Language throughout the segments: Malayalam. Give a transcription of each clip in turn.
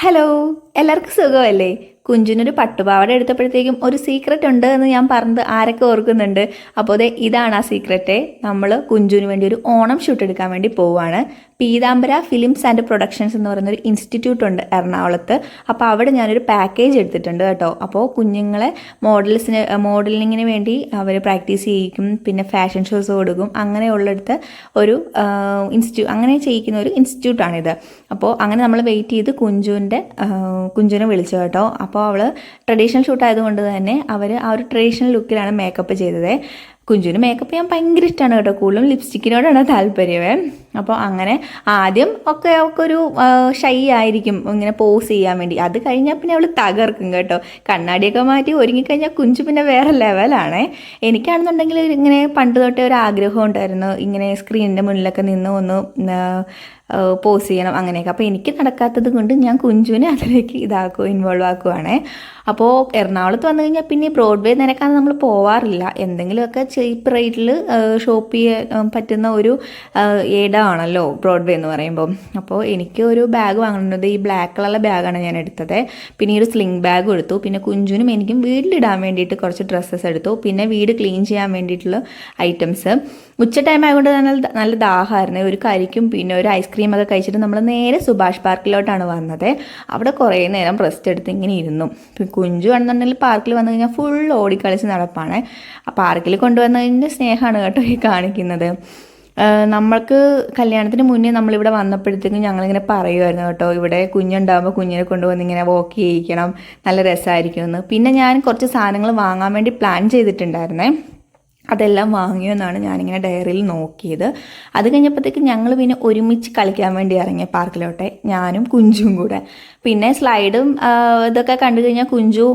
ഹലോ, എല്ലാവർക്കും സുഖമല്ലേ? കുഞ്ചിനൊരു പട്ടുപാവാട എടുത്തപ്പോഴത്തേക്കും ഒരു സീക്രട്ട് ഉണ്ട് എന്ന് ഞാൻ പറഞ്ഞത് ആരൊക്കെ ഓർക്കുന്നുണ്ട്? അപ്പോൾ അതെ, ഇതാണ് ആ സീക്രറ്റ്. നമ്മൾ കുഞ്ചുവിന് വേണ്ടി ഒരു ഓണം ഷൂട്ട് എടുക്കാൻ വേണ്ടി പോവുകയാണ്. പീതാംബര ഫിലിംസ് ആൻഡ് പ്രൊഡക്ഷൻസ് എന്ന് പറയുന്നൊരു ഇൻസ്റ്റിറ്റ്യൂട്ട് ഉണ്ട് എറണാകുളത്ത്. അപ്പോൾ അവിടെ ഞാനൊരു പാക്കേജ് എടുത്തിട്ടുണ്ട് കേട്ടോ. അപ്പോൾ കുഞ്ഞുങ്ങളെ മോഡലിങ്ങിന് വേണ്ടി അവർ പ്രാക്ടീസ് ചെയ്യിക്കും, പിന്നെ ഫാഷൻ ഷോസ് കൊടുക്കും. അങ്ങനെയുള്ളിടത്ത് ഒരു അങ്ങനെ ചെയ്യിക്കുന്ന ഒരു ഇൻസ്റ്റിറ്റ്യൂട്ടാണിത്. അപ്പോൾ അങ്ങനെ നമ്മൾ വെയിറ്റ് ചെയ്ത് കുഞ്ചുവിനെ വിളിച്ചു കേട്ടോ. അപ്പോൾ അവൾ ട്രഡീഷണൽ ഷൂട്ട് ആയതുകൊണ്ട് തന്നെ അവർ ആ ഒരു ട്രഡീഷണൽ ലുക്കിലാണ് മേക്കപ്പ് ചെയ്തത്. കുഞ്ചുവിന് മേക്കപ്പ് ചെയ്യാൻ ഭയങ്കര ഇഷ്ടമാണ് കേട്ടോ. കൂടുതലും ലിപ്സ്റ്റിക്കിനോടാണ് താല്പര്യമേ. അപ്പോൾ അങ്ങനെ ആദ്യം ഒക്കെ അവൾക്കൊരു ഷൈ ആയിരിക്കും ഇങ്ങനെ പോസ് ചെയ്യാൻ വേണ്ടി. അത് കഴിഞ്ഞാൽ പിന്നെ അവൾ തകർക്കും കേട്ടോ. കണ്ണാടിയൊക്കെ മാറ്റി ഒരുങ്ങിക്കഴിഞ്ഞാൽ കുഞ്ചു പിന്നെ വേറെ ലെവലാണേ. എനിക്കാണെന്നുണ്ടെങ്കിൽ ഇങ്ങനെ പണ്ട് തൊട്ടേ ഒരു ആഗ്രഹം ഉണ്ടായിരുന്നു, ഇങ്ങനെ സ്ക്രീനിൻ്റെ മുന്നിലൊക്കെ നിന്ന് ഒന്ന് പോസ് ചെയ്യണം അങ്ങനെയൊക്കെ. അപ്പോൾ എനിക്ക് നടക്കാത്തത് കൊണ്ട് ഞാൻ കുഞ്ചുവിനെ അതിലേക്ക് ഇൻവോൾവ് ആക്കുവാണേ. അപ്പോൾ എറണാകുളത്ത് വന്നു കഴിഞ്ഞാൽ പിന്നെ ബ്രോഡ്വേ നിരക്കാതെ നമ്മൾ പോവാറില്ല. എന്തെങ്കിലുമൊക്കെ ചീപ്പ് റേറ്റിൽ ഷോപ്പ് ചെയ്യാൻ പറ്റുന്ന ഒരു ഇടമാണല്ലോ ബ്രോഡ്വേ എന്ന് പറയുമ്പോൾ. അപ്പോൾ എനിക്ക് ഒരു ബാഗ് വാങ്ങുന്നത് ഈ ബ്ലാക്ക് കളറുള്ള ബാഗാണ് ഞാൻ എടുത്തത്. പിന്നെ ഈ ഒരു സ്ലിംഗ് ബാഗും എടുത്തു. പിന്നെ കുഞ്ചുവിനും എനിക്കും വീട്ടിലിടാൻ വേണ്ടിയിട്ട് കുറച്ച് ഡ്രസ്സസ് എടുത്തു. പിന്നെ വീട് ക്ലീൻ ചെയ്യാൻ വേണ്ടിയിട്ടുള്ള ഐറ്റംസ്. ഉച്ച ടൈം ആയതുകൊണ്ട് തന്നെ നല്ല ദാഹമായിരുന്നു. ഒരു കരിക്കും പിന്നെ ഒരു ഐസ്ക്രീമൊക്കെ കഴിച്ചിട്ട് നമ്മൾ നേരെ സുഭാഷ് പാർക്കിലോട്ടാണ് വന്നത്. അവിടെ കുറേ നേരം റെസ്റ്റ് എടുത്ത് ഇങ്ങനെ ഇരുന്നു. കുഞ്ചു ആണെന്നുണ്ടെങ്കിൽ പാർക്കിൽ വന്നു കഴിഞ്ഞാൽ ഫുൾ ഓടിക്കളിച്ച് നടപ്പാണ്. ആ പാർക്കിൽ കൊണ്ടുവന്നതിൻ്റെ സ്നേഹമാണ് കേട്ടോ ഈ കാണിക്കുന്നത്. നമ്മൾക്ക് കല്യാണത്തിന് മുന്നേ നമ്മളിവിടെ വന്നപ്പോഴത്തേക്കും ഞങ്ങളിങ്ങനെ പറയുമായിരുന്നു കേട്ടോ, ഇവിടെ കുഞ്ഞുണ്ടാകുമ്പോൾ കുഞ്ഞിനെ കൊണ്ടുവന്ന് ഇങ്ങനെ വോക്ക് ചെയ്യിക്കണം, നല്ല രസമായിരിക്കുമെന്ന്. പിന്നെ ഞാൻ കുറച്ച് സാധനങ്ങൾ വാങ്ങാൻ വേണ്ടി പ്ലാൻ ചെയ്തിട്ടുണ്ടായിരുന്നേ. അതെല്ലാം വാങ്ങിയെന്നാണ് ഞാനിങ്ങനെ ഡയറിയിൽ നോക്കിയത്. അത് കഴിഞ്ഞപ്പോഴത്തേക്ക് ഞങ്ങൾ പിന്നെ ഒരുമിച്ച് കളിക്കാൻ വേണ്ടി ഇറങ്ങിയ പാർക്കിലോട്ടെ, ഞാനും കുഞ്ചും കൂടെ. പിന്നെ സ്ലൈഡും ഇതൊക്കെ കണ്ടു കഴിഞ്ഞാൽ കുഞ്ചു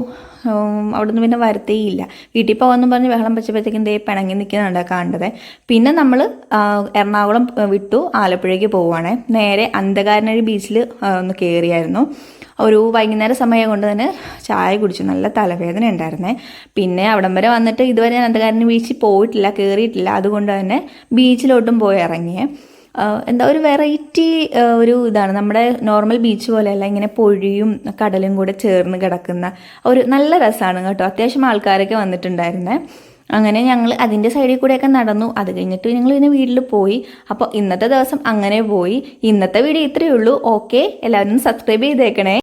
അവിടുന്ന് പിന്നെ വരത്തേയില്ല. വീട്ടിൽ പോകുമെന്ന് പറഞ്ഞ് ബഹളം വെച്ചപ്പോഴത്തേക്കും ദേ പിണങ്ങി നിൽക്കുന്നുണ്ട് കണ്ടത്. പിന്നെ നമ്മൾ എറണാകുളം വിട്ടു ആലപ്പുഴയ്ക്ക് പോവുകയാണേ. നേരെ അന്ധകാരനഴി ബീച്ചിൽ ഒന്ന് കയറിയായിരുന്നു. ഒരു വൈകുന്നേര സമയം കൊണ്ട് തന്നെ ചായ കുടിച്ചു. നല്ല തലവേദന ഉണ്ടായിരുന്നേ. പിന്നെ അവിടം വരെ വന്നിട്ട് ഇതുവരെ ഞാൻ അന്ധകാരനഴി ബീച്ചിൽ പോയിട്ടില്ല, കയറിയിട്ടില്ല. അതുകൊണ്ട് തന്നെ ബീച്ചിലോട്ടും പോയി ഇറങ്ങിയേ. എന്താ ഒരു വെറൈറ്റി ഒരു ഇതാണ്. നമ്മുടെ നോർമൽ ബീച്ച് പോലെയല്ല, ഇങ്ങനെ പൊഴിയും കടലും കൂടെ ചേർന്ന് കിടക്കുന്ന ഒരു നല്ല രസമാണ് കേട്ടോ. അത്യാവശ്യം ആൾക്കാരൊക്കെ വന്നിട്ടുണ്ടായിരുന്നേ. അങ്ങനെ ഞങ്ങൾ അതിൻ്റെ സൈഡിൽ കൂടെയൊക്കെ നടന്നു. അത് കഴിഞ്ഞിട്ട് ഞങ്ങൾ പിന്നെ വീട്ടിൽ പോയി. അപ്പോൾ ഇന്നത്തെ ദിവസം അങ്ങനെ പോയി. ഇന്നത്തെ വീഡിയോ ഇത്രയേ ഉള്ളൂ. ഓക്കെ, എല്ലാവരും സബ്സ്ക്രൈബ് ചെയ്തേക്കണേ.